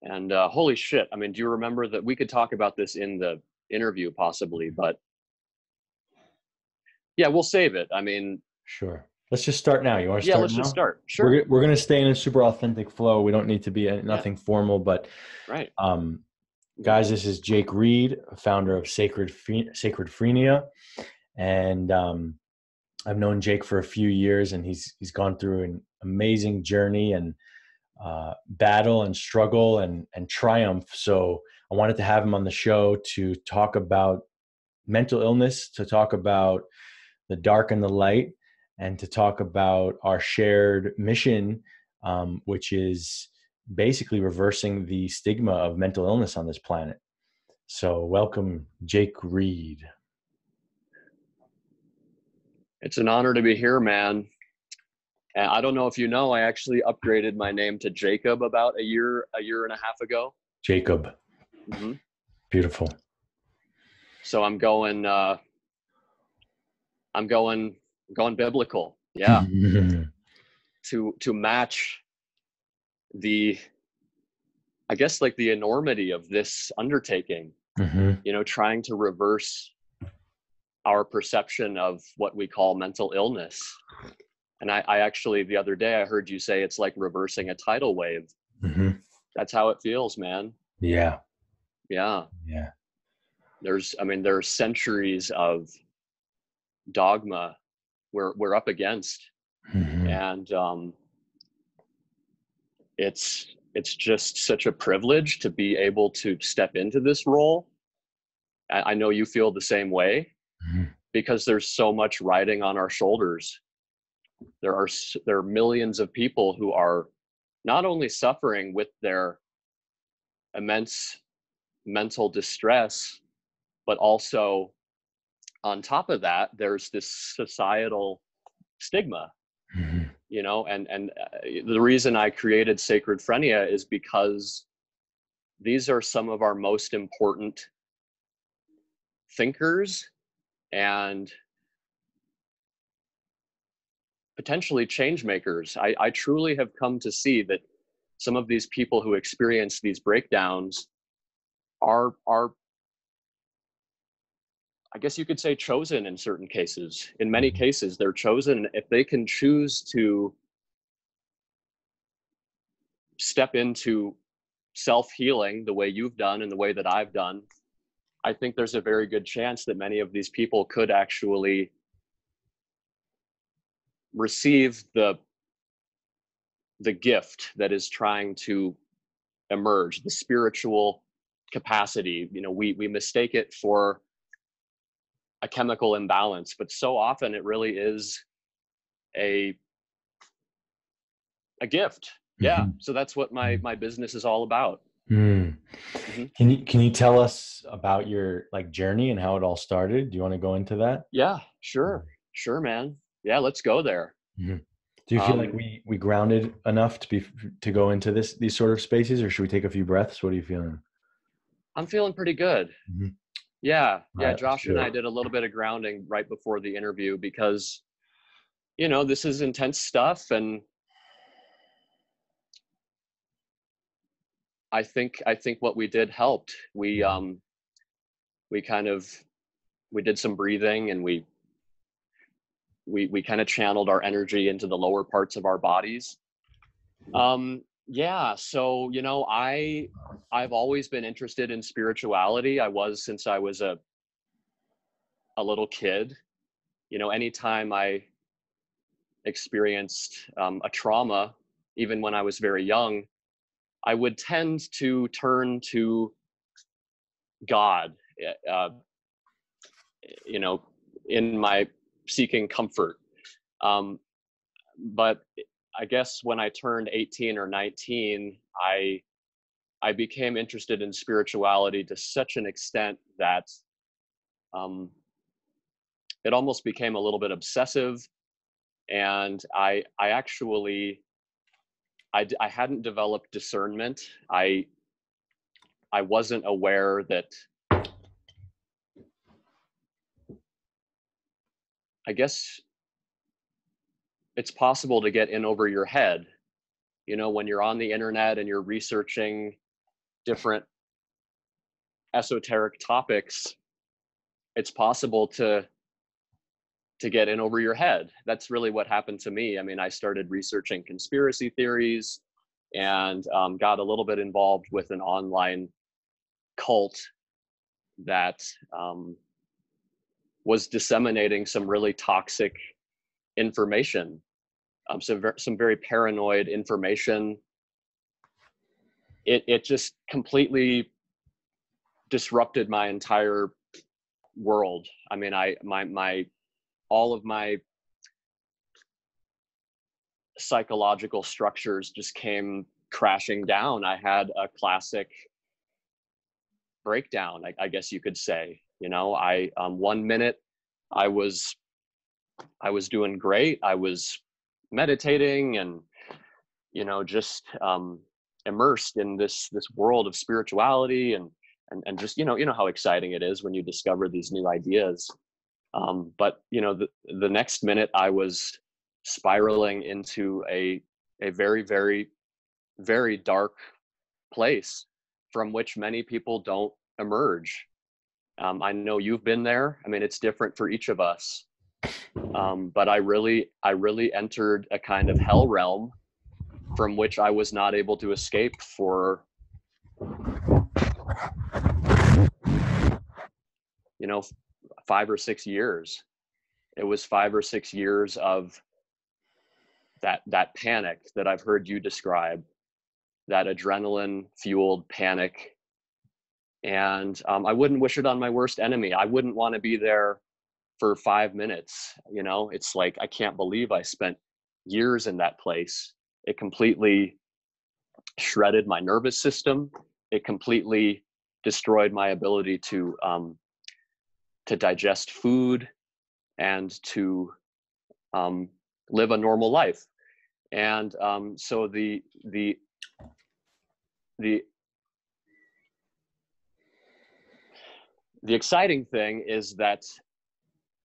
And holy shit, I mean, do you remember that we could talk about this in the interview possibly, but yeah, we'll save it. I mean, Sure. Let's just start now. You want to yeah, start let's just now? start. Sure. We're going to stay in a super authentic flow. We don't need to be Yeah. nothing formal, but Right. um, Hmm. guys, this is Jake Reed, founder of Sacred Frenia, and I've known Jake for a few years, and he's gone through an amazing journey and battle and struggle and triumph. So I wanted to have him on the show to talk about mental illness, to talk about the dark and the light, and to talk about our shared mission, which is basically reversing the stigma of mental illness on this planet. So, welcome, Jake Reed. It's an honor to be here, man. And I don't know if you know, I actually upgraded my name to Jacob about a year and a half ago. Jacob. Hmm. Beautiful. So I'm going biblical. Yeah. To match the, I guess, like the enormity of this undertaking, Mm-hmm. trying to reverse our perception of what we call mental illness. And I actually, the other day, I heard you say it's like reversing a tidal wave. Mm-hmm. That's how it feels, man. Yeah. Yeah. Yeah. There are centuries of dogma we're up against. Mm-hmm. And it's just such a privilege to be able to step into this role. I know you feel the same way Mm-hmm. because there's so much riding on our shoulders. There are millions of people who are not only suffering with their immense mental distress, but also on top of that, there's this societal stigma, Mm-hmm. and the reason I created Sacred Frenia is because these are some of our most important thinkers and potentially change makers. I truly have come to see that some of these people who experience these breakdowns are I guess you could say chosen in certain cases. In many Mm-hmm. cases, they're chosen if they can choose to step into self-healing the way you've done and the way that I've done. I think there's a very good chance that many of these people could actually receive the gift that is trying to emerge, the spiritual capacity. We mistake it for a chemical imbalance, but so often it really is a a gift. Yeah. Mm-hmm. So that's what my business is all about. Mm. Hmm. Can you tell us about your like journey and how it all started? Do you want to go into that? Yeah, sure, man. Yeah, let's go there. Mhm. Do you feel like Um, we grounded enough to go into these sort of spaces, or should we take a few breaths? What are you feeling? I'm feeling pretty good. Mhm. All Yeah. right, let's Josh do and it. I did a little bit of grounding right before the interview because this is intense stuff, and I think what we did helped. We kind of we did some breathing, and we kind of channeled our energy into the lower parts of our bodies. Yeah, so I've always been interested in spirituality. I was since I was a little kid. Anytime I experienced a trauma, even when I was very young, I would tend to turn to God, uh, you know, in my seeking comfort. Um, but I guess when I turned 18 or 19, I became interested in spirituality to such an extent that um, it almost became a little bit obsessive, and I actually I hadn't developed discernment. I wasn't aware that, I guess, it's possible to get in over your head. When you're on the internet and you're researching different esoteric topics, it's possible to get in over your head. That's really what happened to me. I mean, I started researching conspiracy theories and got a little bit involved with an online cult that was disseminating some really toxic information, some very paranoid information. It just completely disrupted my entire world. I mean, all of my psychological structures just came crashing down. I had a classic breakdown, I guess you could say. You know, I 1 minute I was doing great. I was meditating and, you know, just immersed in this world of spirituality and just, you know how exciting it is when you discover these new ideas. But you know, the next minute I was spiraling into a very, very, very dark place from which many people don't emerge. I know you've been there. I mean, it's different for each of us. But I really entered a kind of hell realm from which I was not able to escape for, you know, 5 or 6 years. It was 5 or 6 years of that panic that I've heard you describe, that adrenaline fueled panic. And I wouldn't wish it on my worst enemy. I wouldn't want to be there for 5 minutes. You know, it's like, I can't believe I spent years in that place. It completely shredded my nervous system. It completely destroyed my ability to digest food and to live a normal life. And so the exciting thing is that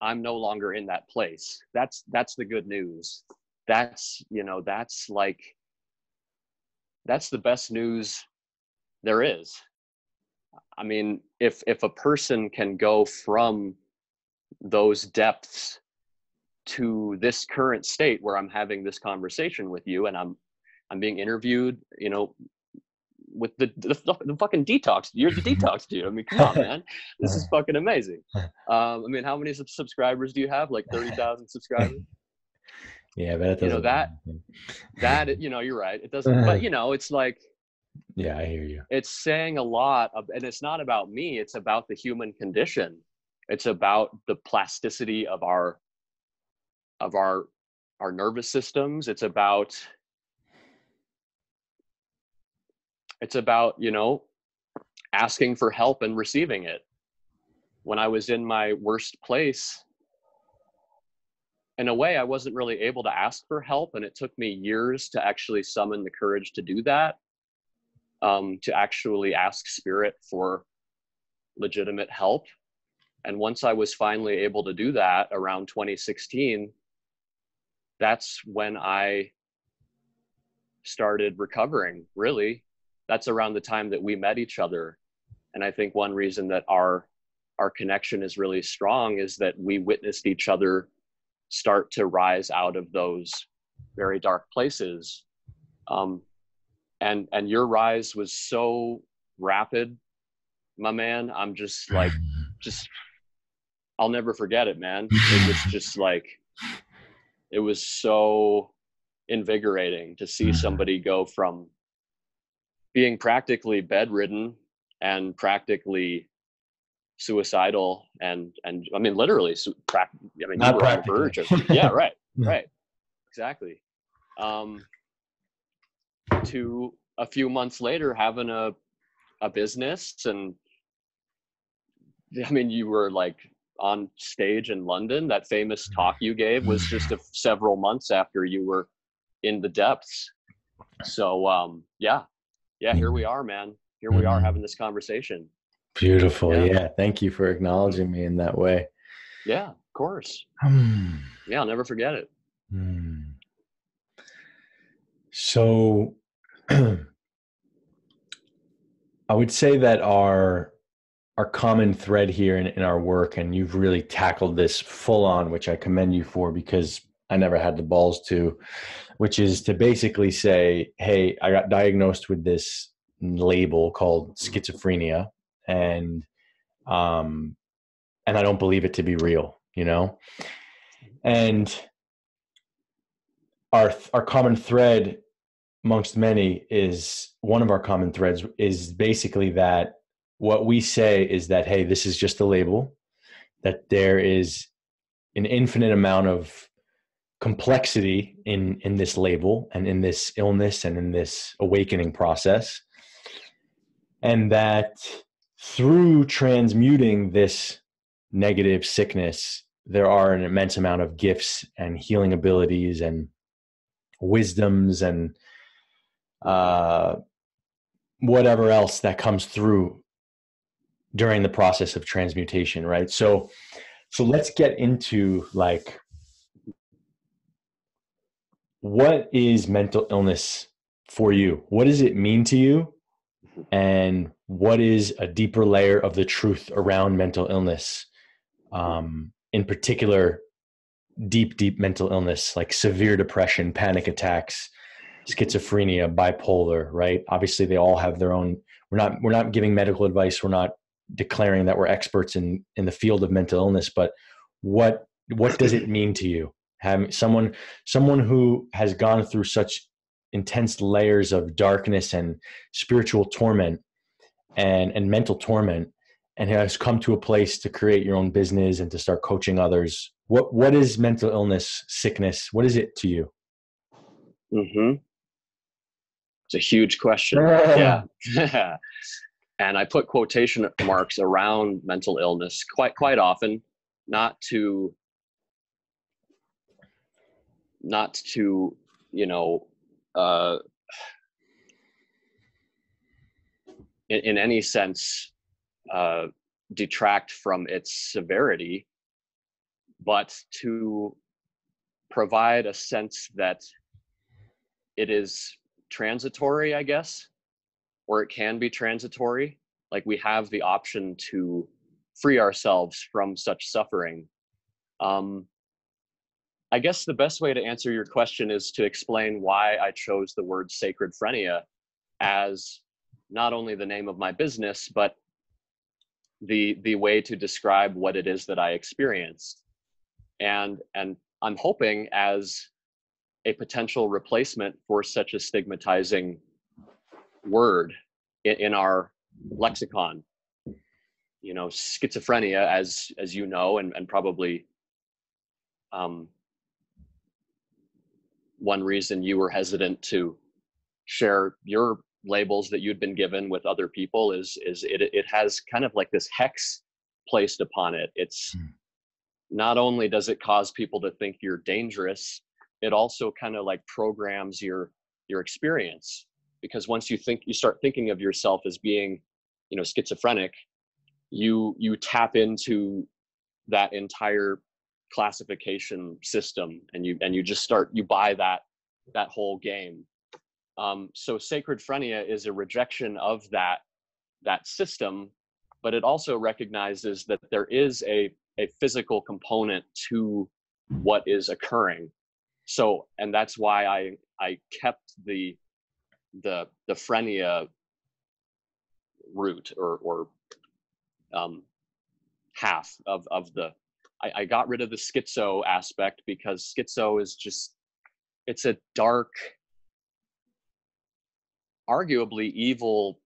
I'm no longer in that place. That's the good news. That's, you know, that's the best news there is. I mean, if a person can go from those depths to this current state where I'm having this conversation with you and I'm being interviewed, you know, with the fucking detox. You're the detox dude. I mean, come on, man. This is fucking amazing. I mean, how many subscribers do you have? Like 30,000 subscribers? Yeah, but it doesn't, you know, that, you know, you're right. It doesn't, but you know, it's like, yeah, I hear you. It's saying a lot of, and it's not about me. It's about the human condition. It's about the plasticity of our nervous systems. It's about, you know, asking for help and receiving it. When I was in my worst place, in a way, I wasn't really able to ask for help, and it took me years to actually summon the courage to do that, to actually ask spirit for legitimate help. And once I was finally able to do that around 2016, that's when I started recovering, really. That's around the time that we met each other. And I think one reason that our connection is really strong is that we witnessed each other start to rise out of those very dark places. And your rise was so rapid, my man. I'm just like, I'll never forget it, man. It was just like, it was so invigorating to see somebody go from being practically bedridden and practically suicidal and I mean, literally, I mean, Not you were on the verge of, yeah, right, exactly. To a few months later having a business, and I mean, you were like on stage in London. That famous talk you gave was just several months after you were in the depths. So yeah, here we are, man. Here we are having this conversation. Beautiful. Yeah. Thank you for acknowledging me in that way. Yeah, of course. Yeah, I'll never forget it. So I would say that our common thread here in our work, and you've really tackled this full on, which I commend you for because I never had the balls to, which is to basically say, hey, I got diagnosed with this label called schizophrenia, and um, and I don't believe it to be real, you know? And our common thread amongst many is one of our common threads is basically that what we say is that, hey, this is just a label, that there is an infinite amount of complexity in this label and in this illness and in this awakening process, and that through transmuting this negative sickness, there are an immense amount of gifts and healing abilities and wisdoms and whatever else that comes through during the process of transmutation, right? So let's get into like, what is mental illness for you? What does it mean to you? And what is a deeper layer of the truth around mental illness? In particular, deep mental illness, like severe depression, panic attacks, schizophrenia, bipolar, right? Obviously they all have their own, we're not giving medical advice. We're not declaring that we're experts in the field of mental illness, but what does it mean to you? Having someone who has gone through such intense layers of darkness and spiritual torment and mental torment, and has come to a place to create your own business and to start coaching others. What is mental illness, sickness? What is it to you? Mm-hmm. It's a huge question. Yeah. And I put quotation marks around mental illness quite often, not to, you know, in any sense, detract from its severity, but to provide a sense that it is transitory, I guess, or it can be transitory. Like we have the option to free ourselves from such suffering. I guess the best way to answer your question is to explain why I chose the word sacred phrenia as not only the name of my business, but the way to describe what it is that I experienced. And I'm hoping as a potential replacement for such a stigmatizing word in our lexicon. You know, schizophrenia, as you know, and probably one reason you were hesitant to share your labels that you'd been given with other people is it has kind of like this hex placed upon it. It's not only does it cause people to think you're dangerous, it also kind of like programs your experience, because once you start thinking of yourself as being, you know, schizophrenic, you tap into that entire classification system, and you just start, you buy that whole game. So sacred phrenia is a rejection of that system, but it also recognizes that there is a physical component to what is occurring. So, and that's why I kept the phrenia root or half of the, I got rid of the schizo aspect because schizo is just, it's a dark, arguably evil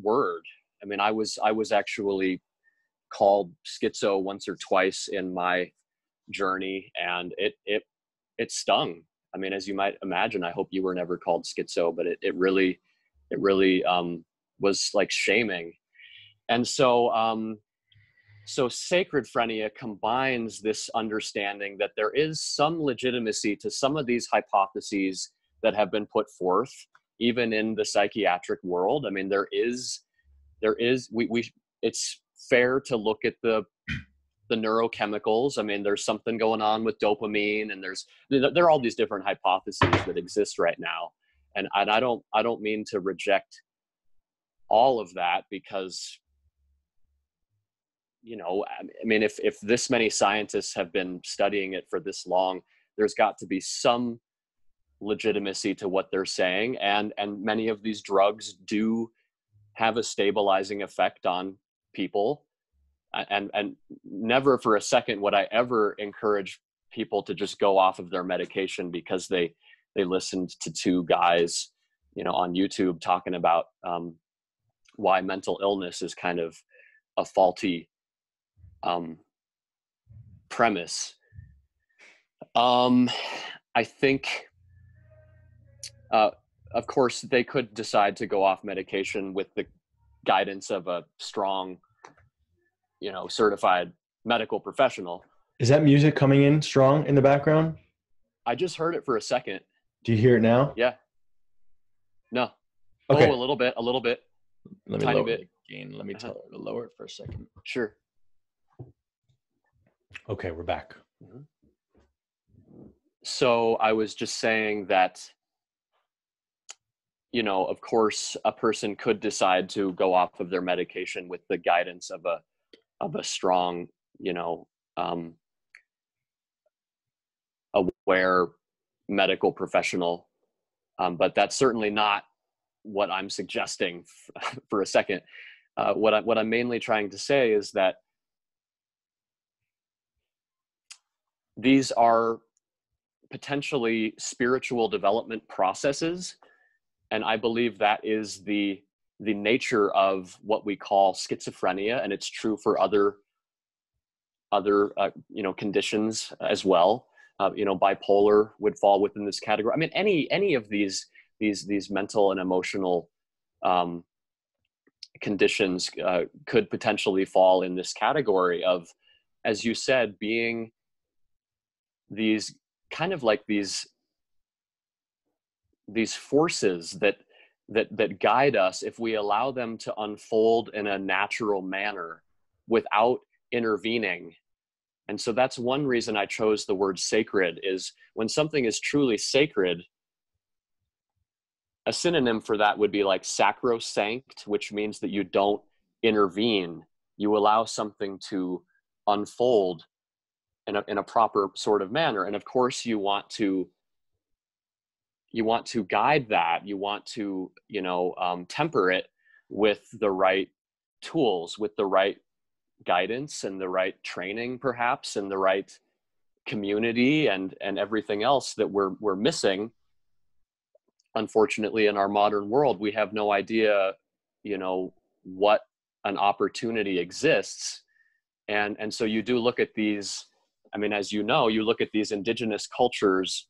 word. I mean, I was actually called schizo once or twice in my journey, and it stung. I mean, as you might imagine, I hope you were never called schizo, but it really was like shaming. And so so sacred phrenia combines this understanding that there is some legitimacy to some of these hypotheses that have been put forth, even in the psychiatric world. I mean, it's fair to look at the neurochemicals. I mean, there's something going on with dopamine, and there are all these different hypotheses that exist right now. And I don't mean to reject all of that, because, you know, I mean, if this many scientists have been studying it for this long, there's got to be some legitimacy to what they're saying. And many of these drugs do have a stabilizing effect on people. And never for a second would I ever encourage people to just go off of their medication because they listened to two guys, you know, on YouTube talking about why mental illness is kind of a faulty premise. I think, of course, they could decide to go off medication with the guidance of a strong, you know, certified medical professional. Is that music coming in strong in the background? I just heard it for a second. Do you hear it now? Yeah. No. Okay. Oh, a little bit. Let me tiny lower bit. the gain. Let me tell her to lower it for a second. Sure. Okay, we're back. So I was just saying that, you know, of course, a person could decide to go off of their medication with the guidance of a strong, you know, aware medical professional. But that's certainly not what I'm suggesting for a second. What I'm mainly trying to say is that these are potentially spiritual development processes, and I believe that is the nature of what we call schizophrenia, and it's true for other you know, conditions as well. You know, bipolar would fall within this category. I mean, any of these mental and emotional conditions could potentially fall in this category of, as you said, being these kind of like these forces that guide us if we allow them to unfold in a natural manner without intervening. And so that's one reason I chose the word sacred, is when something is truly sacred, a synonym for that would be like sacrosanct, which means that you don't intervene. You allow something to unfold in a proper sort of manner. And of course you want to guide that. You want to, you know, temper it with the right tools, with the right guidance and the right training, perhaps, and the right community and everything else that we're missing. Unfortunately, in our modern world, we have no idea, you know, what an opportunity exists. And so you do look at these, I mean, as you know, you look at these indigenous cultures.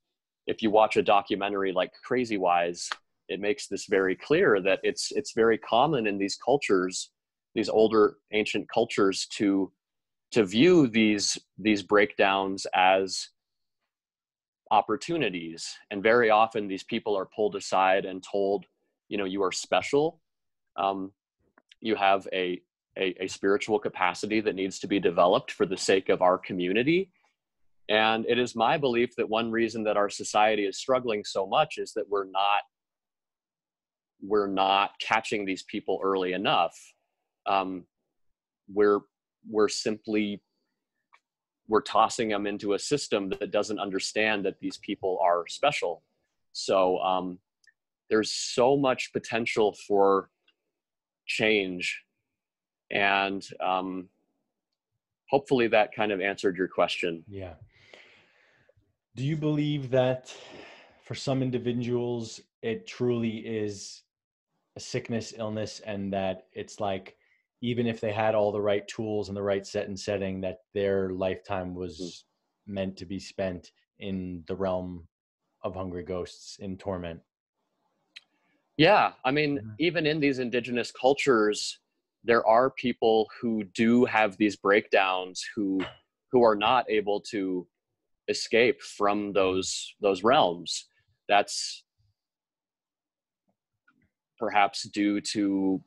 If you watch a documentary like Crazy Wise, it makes this very clear that it's very common in these cultures, these older ancient cultures, to view these breakdowns as opportunities. And very often these people are pulled aside and told, you know, you are special. You have a spiritual capacity that needs to be developed for the sake of our community. And it is my belief that one reason that our society is struggling so much is that we're not catching these people early enough. We're tossing them into a system that doesn't understand that these people are special. So there's so much potential for change, and hopefully that kind of answered your question. Yeah. Do you believe that for some individuals, it truly is a sickness, illness, and that it's like, even if they had all the right tools and the right set and setting, that their lifetime was meant to be spent in the realm of hungry ghosts in torment? Yeah, I mean, even in these indigenous cultures, there are people who do have these breakdowns, who are not able to escape from those realms. That's perhaps due to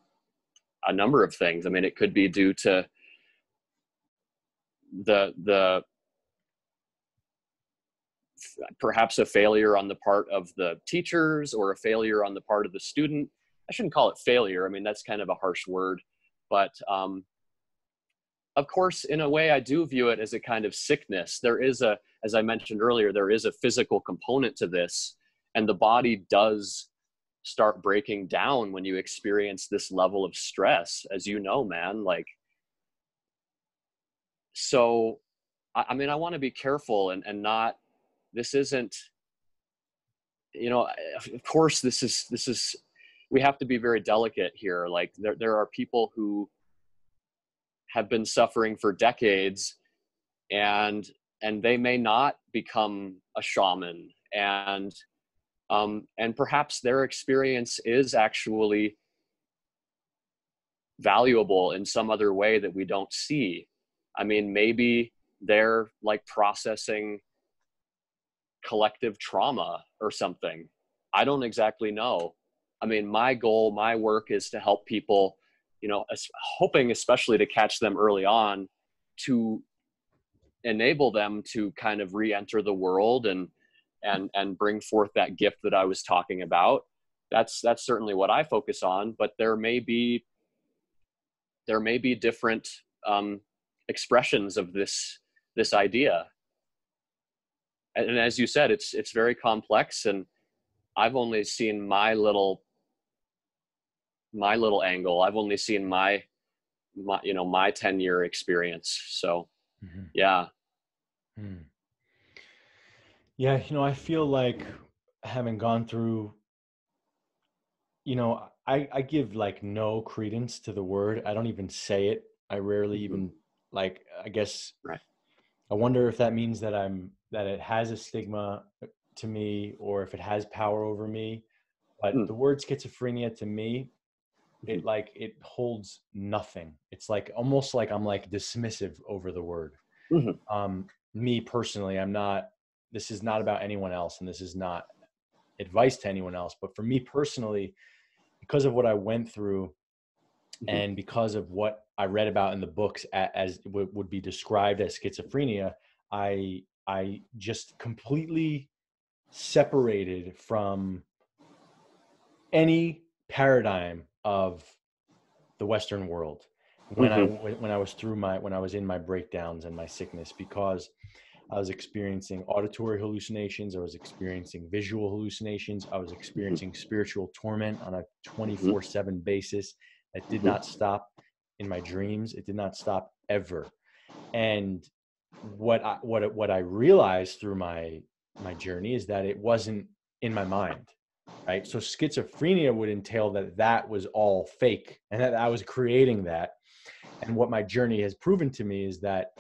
a number of things. I mean, it could be due to the perhaps a failure on the part of the teachers, or a failure on the part of the student. I shouldn't call it failure. I mean, that's kind of a harsh word, but of course, in a way, I do view it as a kind of sickness. There is a, as I mentioned earlier, there is a physical component to this, and the body does start breaking down when you experience this level of stress, as you know, man. Like, so, I mean, I want to be careful and not, this isn't, you know, of course, this is, we have to be very delicate here. Like, there are people who have been suffering for decades, and they may not become a shaman, and perhaps their experience is actually valuable in some other way that we don't see. I mean, maybe they're like processing collective trauma or something. I don't exactly know. I mean, my goal, my work is to help people, you know, hoping especially to catch them early on, to enable them to kind of re-enter the world and bring forth that gift that I was talking about. That's certainly what I focus on, but there may be different expressions of this idea. And as you said, it's very complex, and I've only seen my little angle. I've only seen my you know, my 10-year experience. So yeah. Mm. Yeah, you know, I feel like having gone through, you know, I give like no credence to the word. I don't even say it. I rarely even, like, I guess Right. I wonder if that means that that it has a stigma to me, or if it has power over me. But the word schizophrenia to me, it holds nothing. It's like almost like I'm like dismissive over the word. Me personally, I'm not, this is not about anyone else, and this is not advice to anyone else, but for me personally, because of what I went through and because of what I read about in the books as would be described as schizophrenia, I just completely separated from any paradigm of the Western world when I was through when I was in my breakdowns and my sickness, because I was experiencing auditory hallucinations, I was experiencing visual hallucinations, I was experiencing spiritual torment on a 24/7 basis that did not stop in my dreams. It did not stop ever. And what I realized through my journey is that it wasn't in my mind, right? So schizophrenia would entail that was all fake and that I was creating that. And what my journey has proven to me is that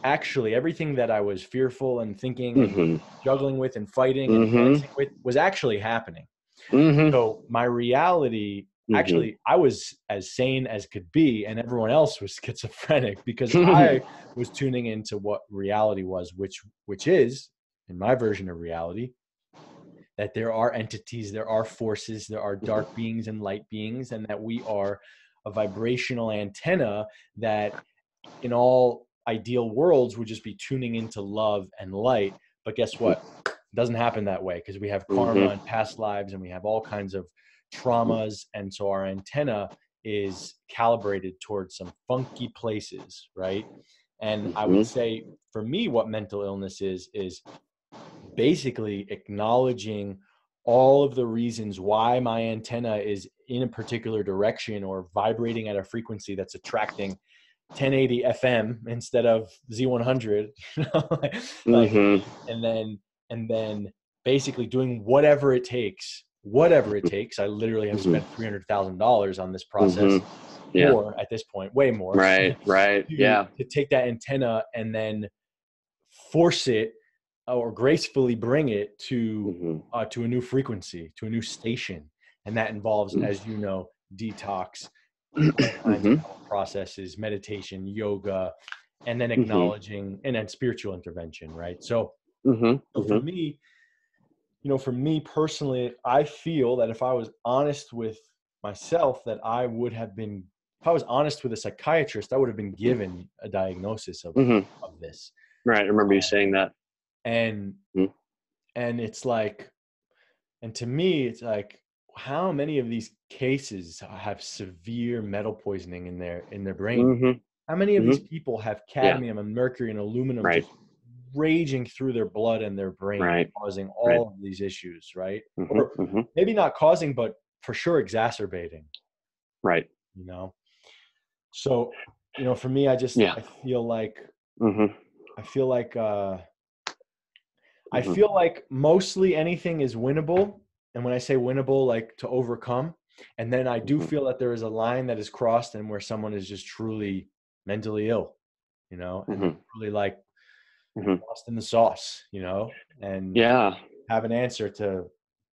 actually everything that I was fearful and thinking and juggling with and fighting and dancing with was actually happening. So my reality, actually, I was as sane as could be, and everyone else was schizophrenic, because I was tuning into what reality was, which is, in my version of reality, that there are entities, there are forces, there are dark beings and light beings, and that we are a vibrational antenna that in all ideal worlds would just be tuning into love and light. But guess what? It doesn't happen that way, because we have karma and past lives, and we have all kinds of traumas. And so our antenna is calibrated towards some funky places, right? And I would say for me, what mental illness is basically acknowledging all of the reasons why my antenna is in a particular direction or vibrating at a frequency that's attracting 1080 FM instead of Z100, like, and then basically doing whatever it takes. I literally have spent $300,000 on this process, more at this point, way more. Right. Yeah. To take that antenna and then force it or gracefully bring it to a new frequency, to a new station. And that involves, as you know, detox, all kinds of health processes, meditation, yoga, and then acknowledging, and then spiritual intervention, right? So, for me, you know, for me personally, I feel that if I was honest with myself, that I would have been, if I was honest with a psychiatrist, I would have been given a diagnosis of this. Right. I remember you saying that. And it's like, and to me, it's like, how many of these cases have severe metal poisoning in their brain? Mm-hmm. How many of these Mm-hmm. people have Yeah. cadmium and mercury and aluminum Right. just raging through their blood and their brain, Right. causing Right. all of these issues, right? Mm-hmm. Or Mm-hmm. maybe not causing, but for sure exacerbating, Right. you know? So, for me, Yeah. I feel like, Mm-hmm. I feel like, uh, I Mm-hmm. feel like mostly anything is winnable. And when I say winnable, like to overcome. And then I do Mm-hmm. feel that there is a line that is crossed and where someone is just truly mentally ill, and they're Mm-hmm. truly like Mm-hmm. lost in the sauce, and Yeah. have an answer to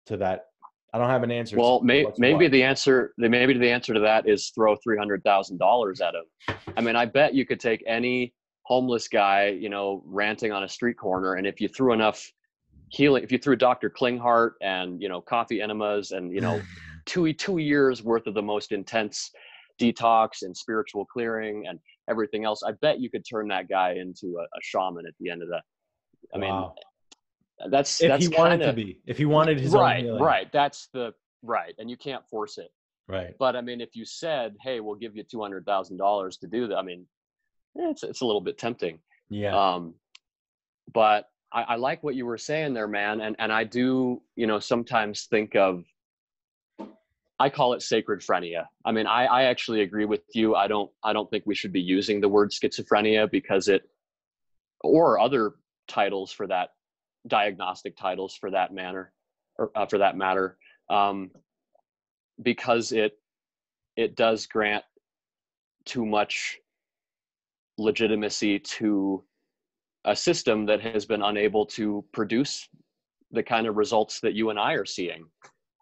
that. I don't have an answer to Well, what's maybe what. the answer to that is throw $300,000 at him. I mean, I bet you could take any homeless guy, ranting on a street corner, and if you threw enough healing, if you threw Dr. Klinghardt and coffee enemas and 2 years worth of the most intense detox and spiritual clearing and everything else, I bet you could turn that guy into a shaman at the end of that. I mean, Wow. If he that's wanted kind to of be, if he wanted his own right, healing. right. That's the right, and you can't force it. Right. But I mean, if you said, "Hey, we'll give you $200,000 to do that," I mean, it's a little bit tempting. Yeah. Um, but I like what you were saying there, man, and I do, sometimes think of, I call it sacred phrenia. I mean, I actually agree with you. I don't think we should be using the word schizophrenia because or other titles for that, diagnostic titles for that manner, or for that matter, um, because it does grant too much legitimacy to a system that has been unable to produce the kind of results that you and I are seeing.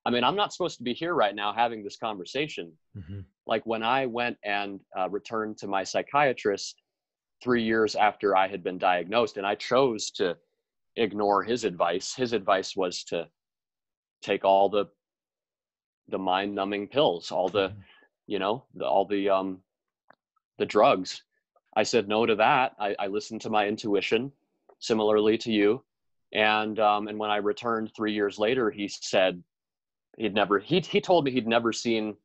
I mean, I'm not supposed to be here right now having this conversation. Mm-hmm. Like when I went and returned to my psychiatrist 3 years after I had been diagnosed, and I chose to ignore his advice. His advice was to take all the mind numbing pills, all the, Mm-hmm. all the drugs. I said no to that. I listened to my intuition, similarly to you. And when I returned 3 years later, he said he told me he'd never seen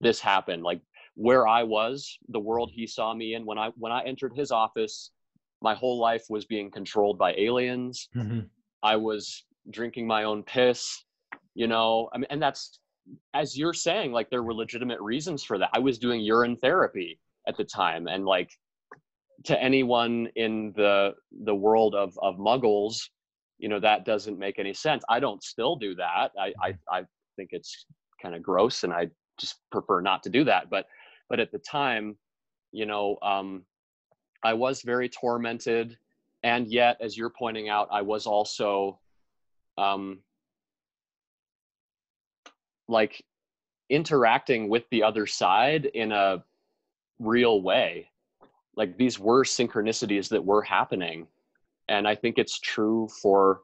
this happen. Like where I was, the world he saw me in, when I entered his office, my whole life was being controlled by aliens. Mm-hmm. I was drinking my own piss, I mean, and that's, as you're saying, like there were legitimate reasons for that. I was doing urine therapy at the time, and like, to anyone in the world of muggles, that doesn't make any sense. I don't still do that. I think it's kind of gross, and I just prefer not to do that. But at the time, you know, um, I was very tormented, and yet, as you're pointing out, I was also um, like interacting with the other side in a real way. Like these were synchronicities that were happening, and I think it's true for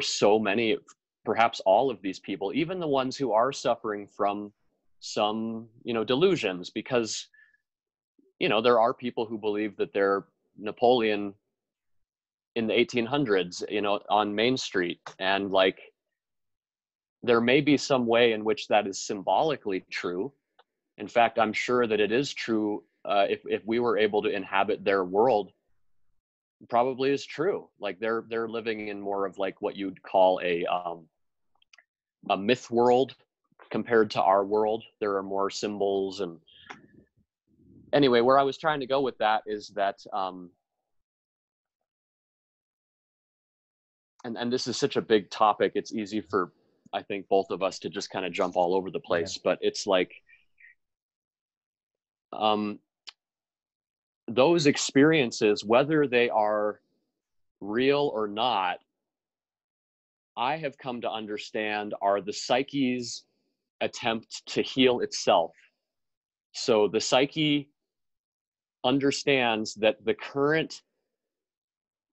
so many, perhaps all of these people, even the ones who are suffering from some delusions, because there are people who believe that they're Napoleon in the 1800s, on Main Street, and like there may be some way in which that is symbolically true. In fact, I'm sure that it is true. If we were able to inhabit their world, probably is true. Like they're living in more of like what you'd call a myth world compared to our world. There are more symbols. And anyway, where I was trying to go with that is that and this is such a big topic, it's easy for, I think, both of us to just kind of jump all over the Yeah. place. But it's like um those experiences, whether they are real or not, I have come to understand are the psyche's attempt to heal itself. So the psyche understands that the current,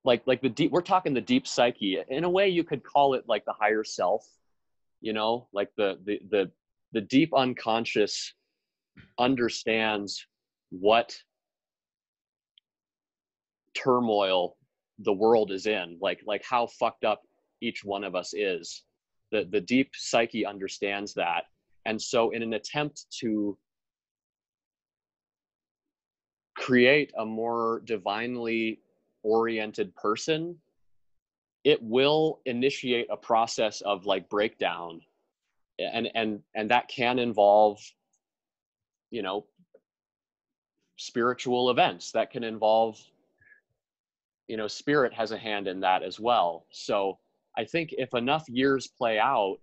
like the deep, we're talking the deep psyche. In a way, you could call it like the higher self, like the deep unconscious understands what turmoil the world is in, like how fucked up each one of us is. The deep psyche understands that. And so in an attempt to create a more divinely oriented person, it will initiate a process of like breakdown. And that can involve, you know, spiritual events. That can involve, you know, spirit has a hand in that as well. So I think if enough years play out,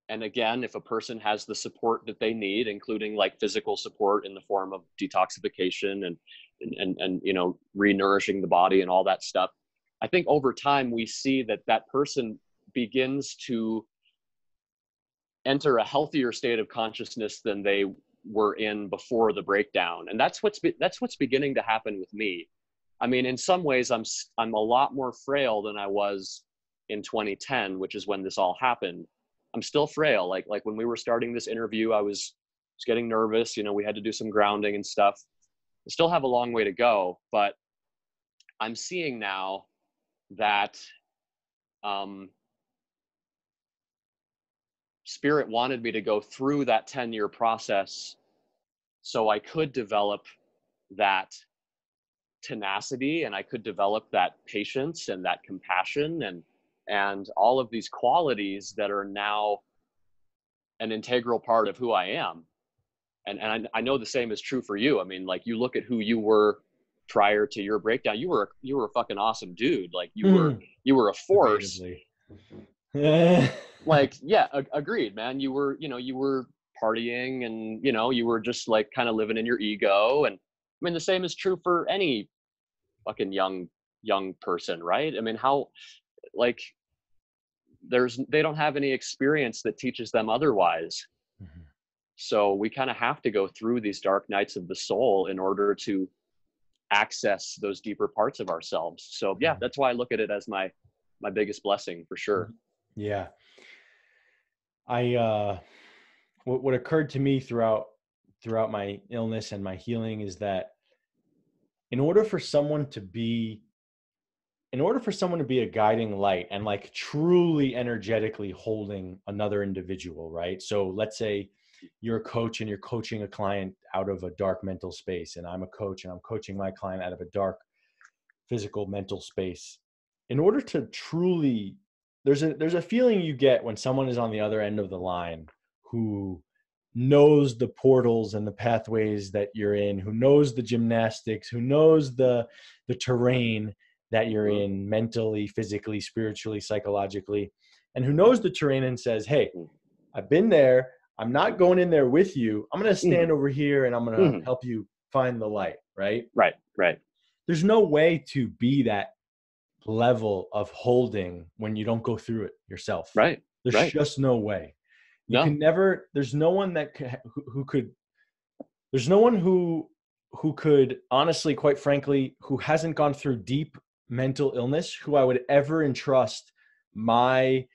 and again, if a person has the support that they need, including like physical support in the form of detoxification and you know, re-nourishing the body and all that stuff, I think over time we see that that person begins to enter a healthier state of consciousness than they were in before the breakdown. And that's what's beginning to happen with me. I mean, in some ways I'm a lot more frail than I was in 2010, which is when this all happened. I'm still frail. Like when we were starting this interview, I was getting nervous. You know, we had to do some grounding and stuff. I still have a long way to go, but I'm seeing now that Spirit wanted me to go through that 10-year process so I could develop that tenacity, and I could develop that patience and that compassion and all of these qualities that are now an integral part of who I am. And I know the same is true for you. I mean, like, you look at who you were prior to your breakdown. You were a fucking awesome dude. Like you were a force. Like, yeah, agreed, man. You were partying, and you were just like kind of living in your ego. And I mean, the same is true for any fucking young person, right? I mean, how, like, they don't have any experience that teaches them otherwise. Mm-hmm. So we kind of have to go through these dark nights of the soul in order to access those deeper parts of ourselves. So yeah, that's why I look at it as my biggest blessing, for sure. Yeah. What occurred to me throughout my illness and my healing is that in order for someone to be a guiding light and like truly energetically holding another individual, right? So let's say you're a coach and you're coaching a client out of a dark mental space, and I'm a coach and I'm coaching my client out of a dark physical mental space. In order to truly, there's a feeling you get when someone is on the other end of the line who knows the portals and the pathways that you're in, who knows the gymnastics, who knows the terrain that you're in mentally, physically, spiritually, psychologically, and who knows the terrain and says, hey, I've been there. I'm not going in there with you. I'm going to stand over here and I'm going to help you find the light, right? Right. There's no way to be that level of holding when you don't go through it yourself. Right. There's just no way. You can never, there's no one that who could honestly, quite frankly, who hasn't gone through deep mental illness, who I would ever entrust my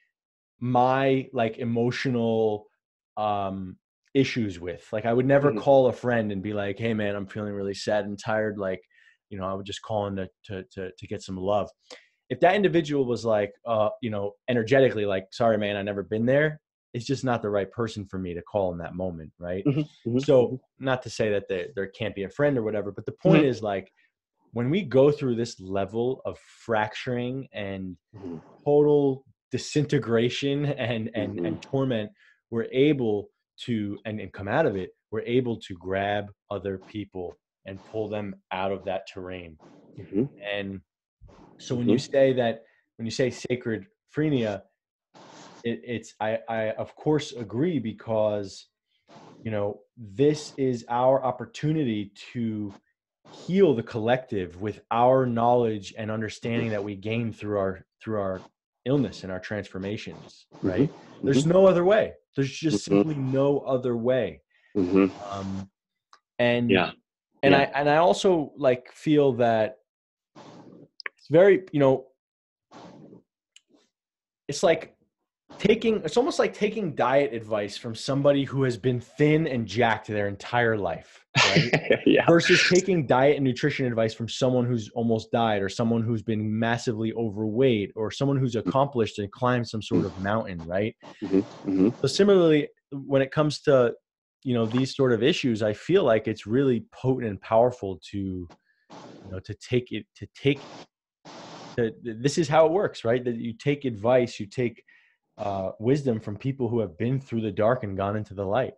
like emotional issues with. Like, I would never call a friend and be like, hey man, I'm feeling really sad and tired. Like, I would just call in to get some love. If that individual was like, energetically like, sorry man, I never been there, it's just not the right person for me to call in that moment. Right. So not to say that there can't be a friend or whatever, but the point is, like, when we go through this level of fracturing and total disintegration and torment, we're able to, and come out of it, we're able to grab other people and pull them out of that terrain. And so when you say sacred phrenia, I of course agree, because this is our opportunity to heal the collective with our knowledge and understanding that we gain through our illness and our transformations, right? There's no other way. There's just simply no other way. I also like feel that it's very, it's like it's almost like taking diet advice from somebody who has been thin and jacked their entire life, right? Yeah. Versus taking diet and nutrition advice from someone who's almost died, or someone who's been massively overweight, or someone who's accomplished and climbed some sort of mountain, right? Hmm. Hmm. So similarly, when it comes to, these sort of issues, I feel like it's really potent and powerful this is how it works, right? That you take advice, you take wisdom from people who have been through the dark and gone into the light.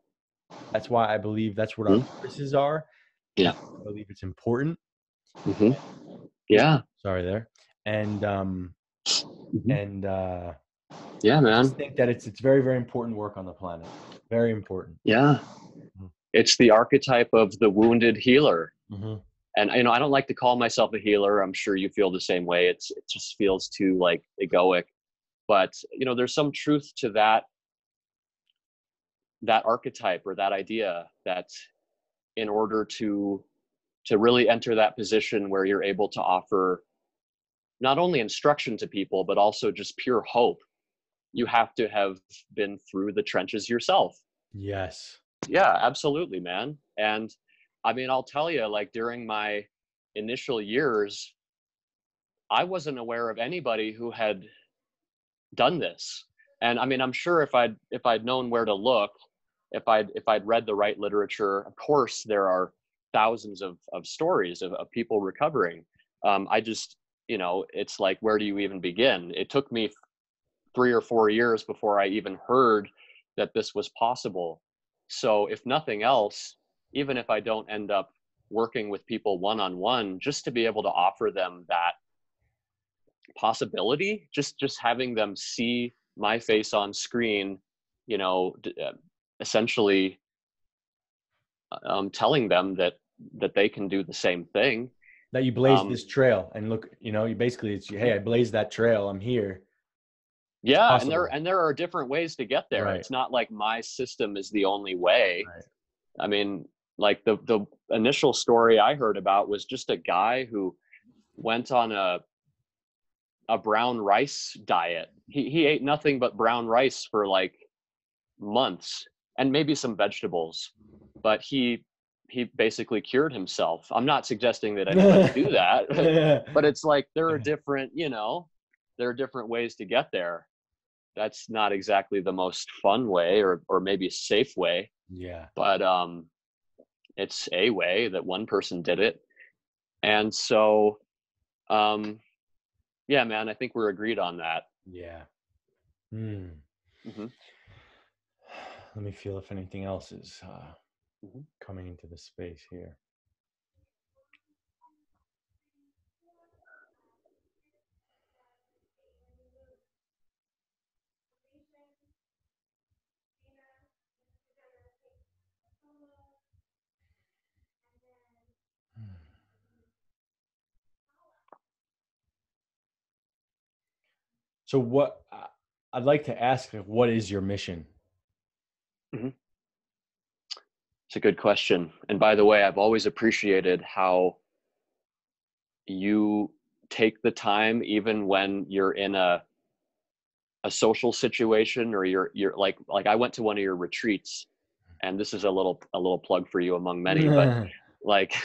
That's why I believe that's what our Hmm. purposes are. Yeah. I believe it's important. Hmm. Yeah. Sorry there. And Hmm. and Yeah, I just man. think that it's very, very important work on the planet. Very important. Yeah. It's the archetype of the wounded healer. Mm-hmm. And I don't like to call myself a healer. I'm sure you feel the same way. It just feels too like egoic. But there's some truth to that archetype or that idea, that in order to really enter that position where you're able to offer not only instruction to people but also just pure hope, you have to have been through the trenches yourself. Yes. Yeah, absolutely, man. And I mean, I'll tell you, like, during my initial years, I wasn't aware of anybody who had done this. And I mean, I'm sure if I'd known where to look, if I'd read the right literature, of course there are thousands of stories of people recovering. I just, it's like, where do you even begin? It took me 3 or 4 years before I even heard that this was possible. So if nothing else, even if I don't end up working with people one on one, just to be able to offer them that possibility, just having them see my face on screen, you know, essentially telling them that they can do the same thing. That you blazed Um, this trail, and look, you basically, hey, I blazed that trail. I'm here. It's yeah, and there possible. and there are different ways to get there. Right. It's not like my system is the only way. Right. I mean, like the initial story I heard about was just a guy who went on a brown rice diet. He ate nothing but brown rice for like months, and maybe some vegetables, but he basically cured himself. I'm not suggesting that anybody do that, but it's like there are different ways to get there. That's not exactly the most fun way, or maybe a safe way, Yeah. but it's a way that one person did it. And so um yeah, man, I think we're agreed on that. Yeah. Hmm. Hmm. Let me feel if anything else is Hmm. coming into the space here. Hmm. So I'd like to ask, like, what is your mission? Hmm. It's a good question. And by the way, I've always appreciated how you take the time, even when you're in a social situation, or you're like I went to one of your retreats, and this is a little plug for you among many, but like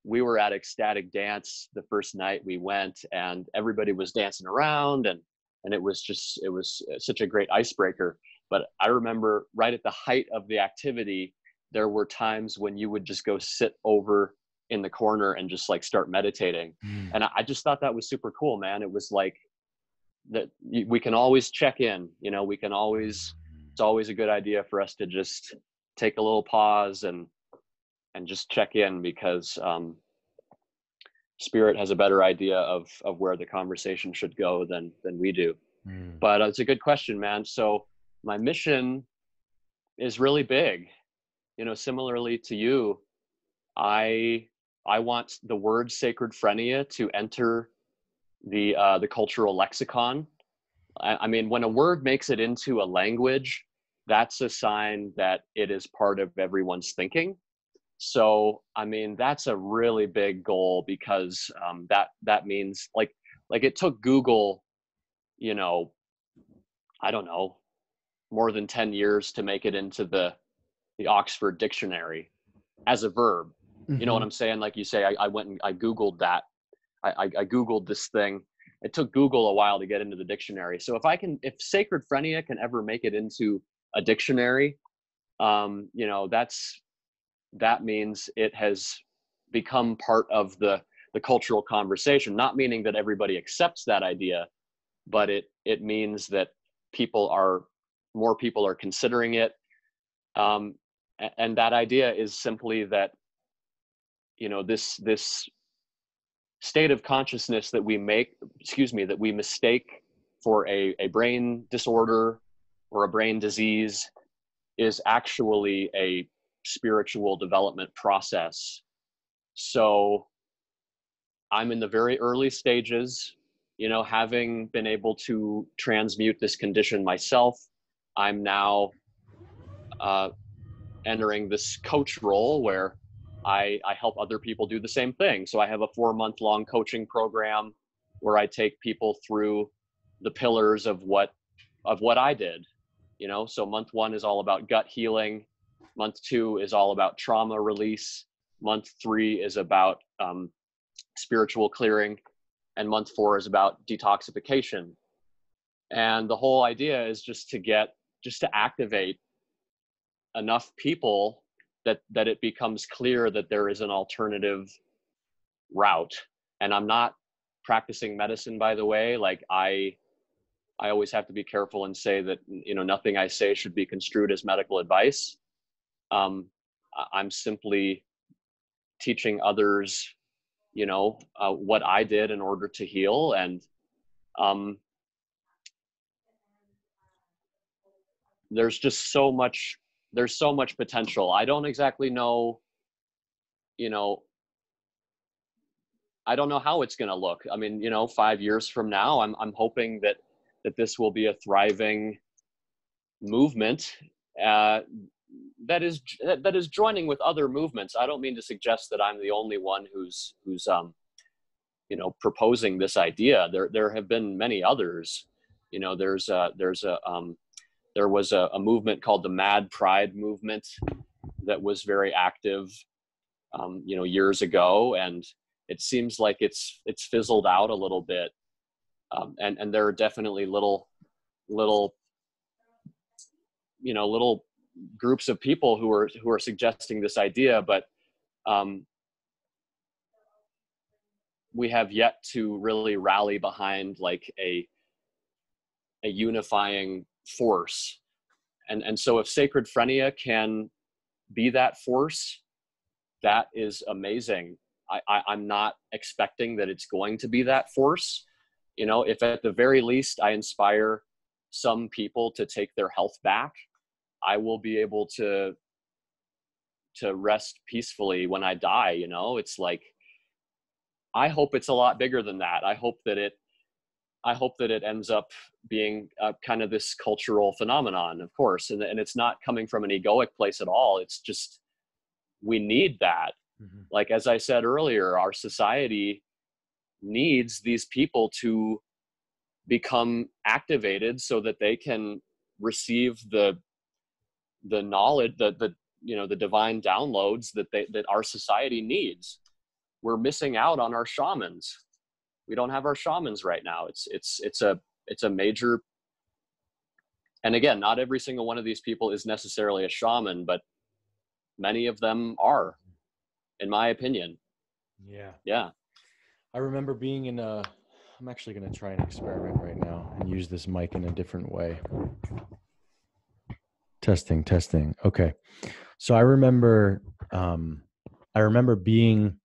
we were at Ecstatic Dance the first night we went, and everybody was dancing around, and it was such a great icebreaker. But I remember right at the height of the activity, there were times when you would just go sit over in the corner and just like start meditating. Hmm. And I just thought that was super cool, man. It was like that we can always check in, we can always, it's always a good idea for us to just take a little pause and just check in, because spirit has a better idea of where the conversation should go than we do. Hmm. But it's a good question, man. So my mission is really big. Similarly to you, i I want the word sacred phrenia to enter the cultural lexicon. I mean, when a word makes it into a language, that's a sign that it is part of everyone's thinking. So I mean, that's a really big goal, because that means like it took Google, you know I don't know, more than 10 years to make it into the Oxford Dictionary as a verb. You know what Mm-hmm. I'm saying? Like you say, I went and I Googled that. I Googled this thing. It took Google a while to get into the dictionary. So if sacred phrenia can ever make it into a dictionary, you know, that means it has become part of the cultural conversation, not meaning that everybody accepts that idea, but it means that more people are considering it. Um, and that idea is simply that, you know, this state of consciousness that that we mistake for a brain disorder or a brain disease is actually a spiritual development process. So I'm in the very early stages, you know, having been able to transmute this condition myself. I'm now uh, entering this coach role where I help other people do the same thing. So I have a 4-month long coaching program where I take people through the pillars of what I did. You know, so month 1 is all about gut healing. Month 2 is all about trauma release. Month 3 is about spiritual clearing, and month 4 is about detoxification. And the whole idea is just to activate enough people that it becomes clear that there is an alternative route. And I'm not practicing medicine, by the way. Like I always have to be careful and say that, you know, nothing I say should be construed as medical advice. um, I'm simply teaching others, you know, what I did in order to heal. And um, there's just there's so much potential. I don't exactly know, you know, I don't know how it's going to look. I mean, you know, 5 years from now, I'm hoping that this will be a thriving movement uh, that is joining with other movements. I don't mean to suggest that I'm the only one who's you know, proposing this idea. There have been many others. You know, there was a movement called the Mad Pride movement that was very active, you know, years ago, and it seems like it's fizzled out a little bit. And there are definitely little you know, little groups of people who are suggesting this idea, but um, we have yet to really rally behind like a unifying force. And so if sacred phrenia can be that force, that is amazing. I'm not expecting that it's going to be that force. You know, if at the very least I inspire some people to take their health back, I will be able to rest peacefully when I die. You know, it's like, I hope it's a lot bigger than that. I hope that it ends up being kind of this cultural phenomenon, of course, and it's not coming from an egoic place at all. It's just, we need that. Mm-hmm. Like, as I said earlier, our society needs these people to become activated so that they can receive the knowledge, the you know, the divine downloads that our society needs. We're missing out on our shamans. We don't have our shamans right now. It's a major, and again, not every single one of these people is necessarily a shaman, but many of them are, in my opinion. Yeah. Yeah. I remember being I'm actually going to try an experiment right now and use this mic in a different way. Testing. Okay. So I remember being,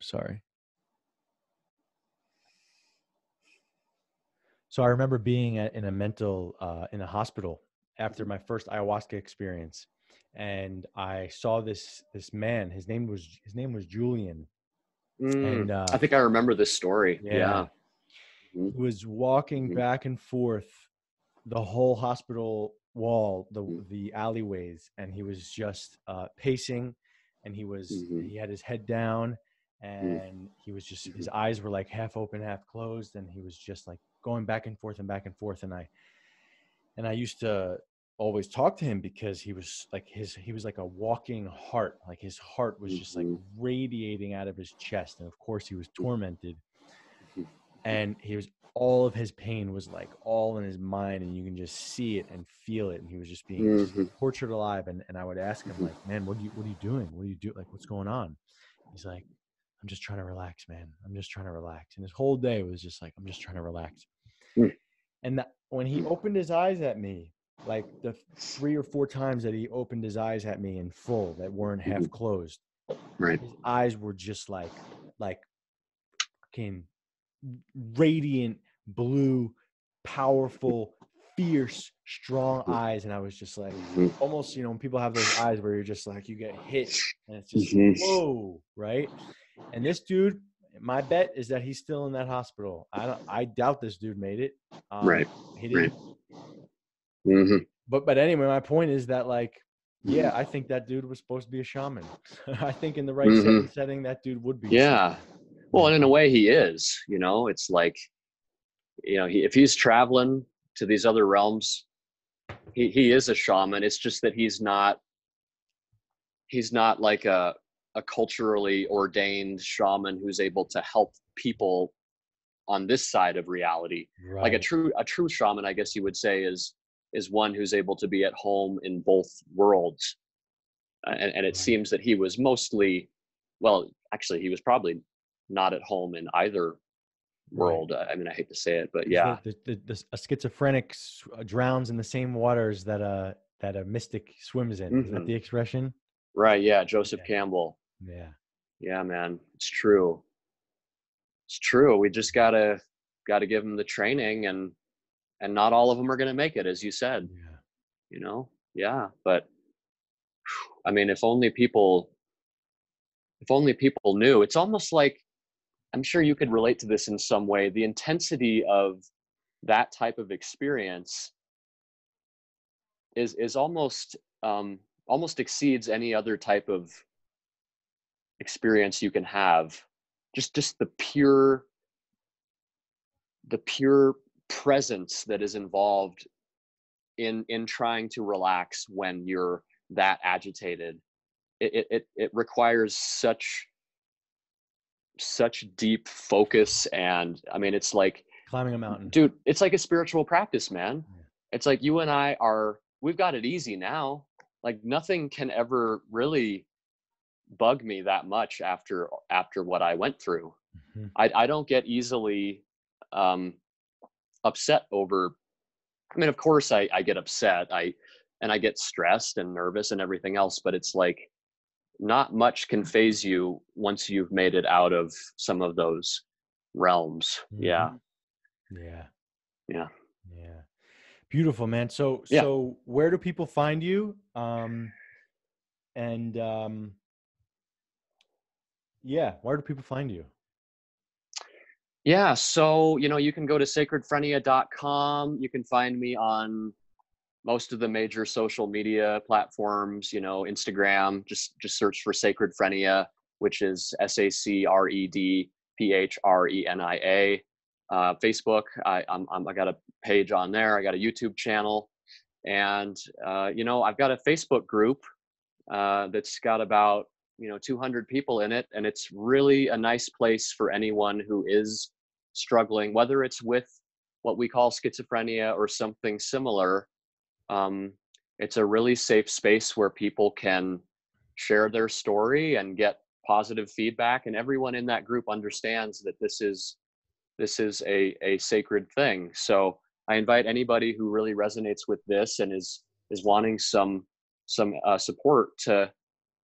sorry. So I remember being in a in a hospital after my first ayahuasca experience. And I saw this man, his name was Julian. And, I think I remember this story. yeah, Yeah. Mhm. he was walking Mhm. back and forth the whole hospital wall, Mhm. the alleyways, and he was just pacing, and Mhm. he had his head down, Mhm. and he was just, his Mhm. eyes were like half open, half closed, and he was just like going back and forth, and I used to always talk to him because he was like a walking heart. Like his heart was just like radiating out of his chest. And of course he was tormented, and all of his pain was like all in his mind, and you can just see it and feel it. And he was just being tortured alive. And I would ask him, like, man, what are you doing? What do you do? Like, what's going on? He's like, I'm just trying to relax, man. I'm just trying to relax. And his whole day was just like, I'm just trying to relax. And when he opened his eyes at me, like the 3 or 4 times that he opened his eyes at me in full that weren't half closed, Right. his eyes were just like fucking radiant blue, powerful, fierce, strong eyes. And I was just like, almost, when people have those eyes where you're just like, you get hit and it's just whoa, right? And this dude, my bet is that he's still in that hospital. I doubt this dude made it. Right. He didn't. Right. But anyway, my point is that, like, yeah, I think that dude was supposed to be a shaman. I think in the right setting, that dude would be. Yeah. Well, and in a way he is, it's like, if he's traveling to these other realms, he is a shaman. It's just that he's not like a culturally ordained shaman who's able to help people on this side of reality. Right. Like a true shaman, I guess you would say, is one who's able to be at home in both worlds. And it seems that he was mostly, well, actually, he was probably not at home in either world. Right. I mean, I hate to say it, but yeah. A schizophrenic drowns in the same waters that a mystic swims in. Is that the expression? Right. Yeah. Joseph Campbell. Yeah. Yeah, man. It's true. It's true. We just gotta give them the training, and not all of them are going to make it, as you said. Yeah. Yeah. But I mean, if only people knew. It's almost like, I'm sure you could relate to this in some way. The intensity of that type of experience is almost exceeds any other type of experience you can have. Just the pure presence that is involved in trying to relax when you're that agitated. It requires such deep focus. And I mean, it's like climbing a mountain, dude. It's like a spiritual practice, man. It's like you and I we've got it easy now. Like nothing can ever really bug me that much after what I went through. I don't get easily upset over, I mean, of course I get upset. I get stressed and nervous and everything else, but it's like not much can phase you once you've made it out of some of those realms. Yeah. Beautiful, man. So where do people find you? Where do people find you? Yeah, so you can go to sacredphrenia.com. You can find me on most of the major social media platforms, Instagram, just search for Sacred Phrenia, which is SACREDPHRENIA. Facebook, I got a page on there. I got a YouTube channel, and I've got a Facebook group that's got about 200 people in it, and it's really a nice place for anyone who is struggling, whether it's with what we call schizophrenia or something similar. It's a really safe space where people can share their story and get positive feedback, and everyone in that group understands that this is a sacred thing. So I invite anybody who really resonates with this and is wanting some support to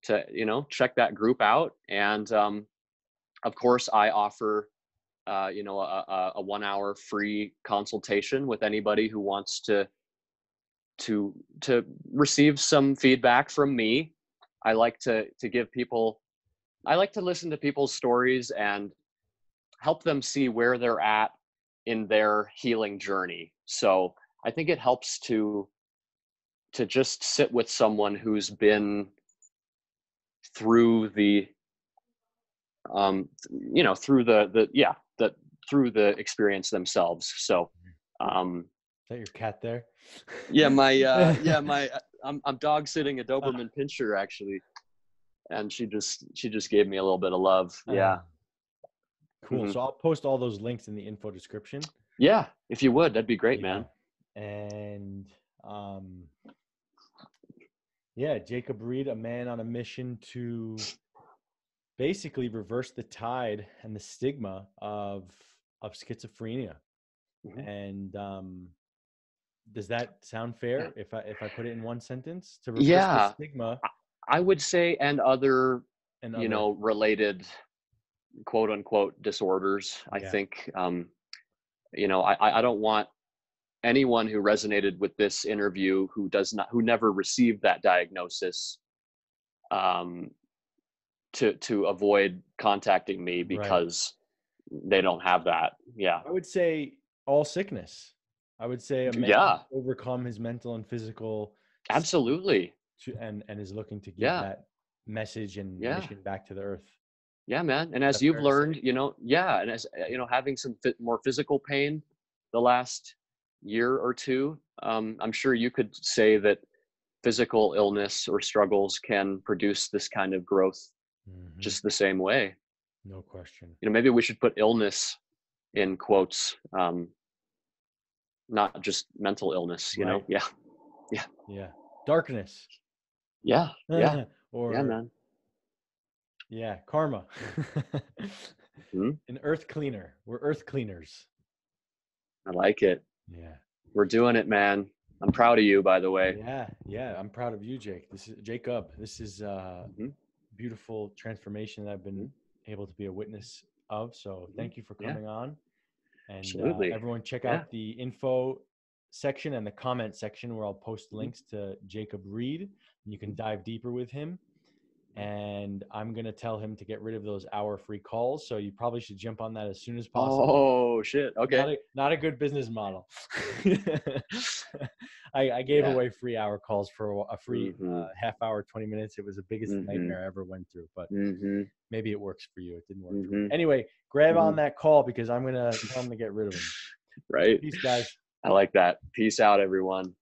check that group out. And of course I offer a 1 hour free consultation with anybody who wants to receive some feedback from me. I like to listen to people's stories and help them see where they're at in their healing journey. So I think it helps to just sit with someone who's been through the through the experience themselves. So, Is that your cat there? yeah, I'm dog sitting a Doberman Pinscher actually, and she just gave me a little bit of love. Yeah. Cool. Mhm. So I'll post all those links in the info description. Yeah, if you would, that'd be great, Yeah. man. And yeah, Jacob Reed, a man on a mission to basically reverse the tide and the stigma of schizophrenia. Mhm. And does that sound fair Yeah. if I put it in one sentence? To reverse the Yeah, stigma I would say, and other, and other. related quote unquote disorders. I Yeah. think, I don't want anyone who resonated with this interview who never received that diagnosis, um, to avoid contacting me Right. because they don't have that. Yeah. I would say all sickness. I would say a man Yeah, who's overcome his mental and physical absolutely. and is looking to give Yeah. that message and Yeah. mission back to the earth. Yeah, man. And Is as that you've fair to say? learned, yeah, and as having some more physical pain the last year or two, I'm sure you could say that physical illness or struggles can produce this kind of growth Hmm. just the same way. No question. Maybe we should put illness in quotes, not just mental illness. Right. Yeah, yeah, Yeah. Darkness. yeah, yeah, yeah, Or man. yeah, karma. Mhm. An earth cleaner. We're earth cleaners. I like it. Yeah. We're doing it, man. I'm proud of you, by the way. Yeah. Yeah. I'm proud of you, Jake. This is Jacob. This is Hmm. beautiful transformation that I've been Hmm. able to be a witness of. So Hmm. thank you for Yeah, coming on. And absolutely. everyone check Yeah. out the info section and the comment section where I'll post Mhm. links to Jacob Reed. And you can Mhm. dive deeper with him. And I'm going to tell him to get rid of those hour free calls. So you probably should jump on that as soon as possible. Oh shit. Okay. Not a good business model. I gave Yeah. away free hour calls for a free Mhm. half hour, 20 minutes. It was the biggest Mhm. nightmare I ever went through, but Mhm. maybe it works for you. It didn't work for me. Mhm. Anyway, grab on Mhm. that call because I'm going to tell him to get rid of him. Right. Peace, guys. I like that. Peace out, everyone.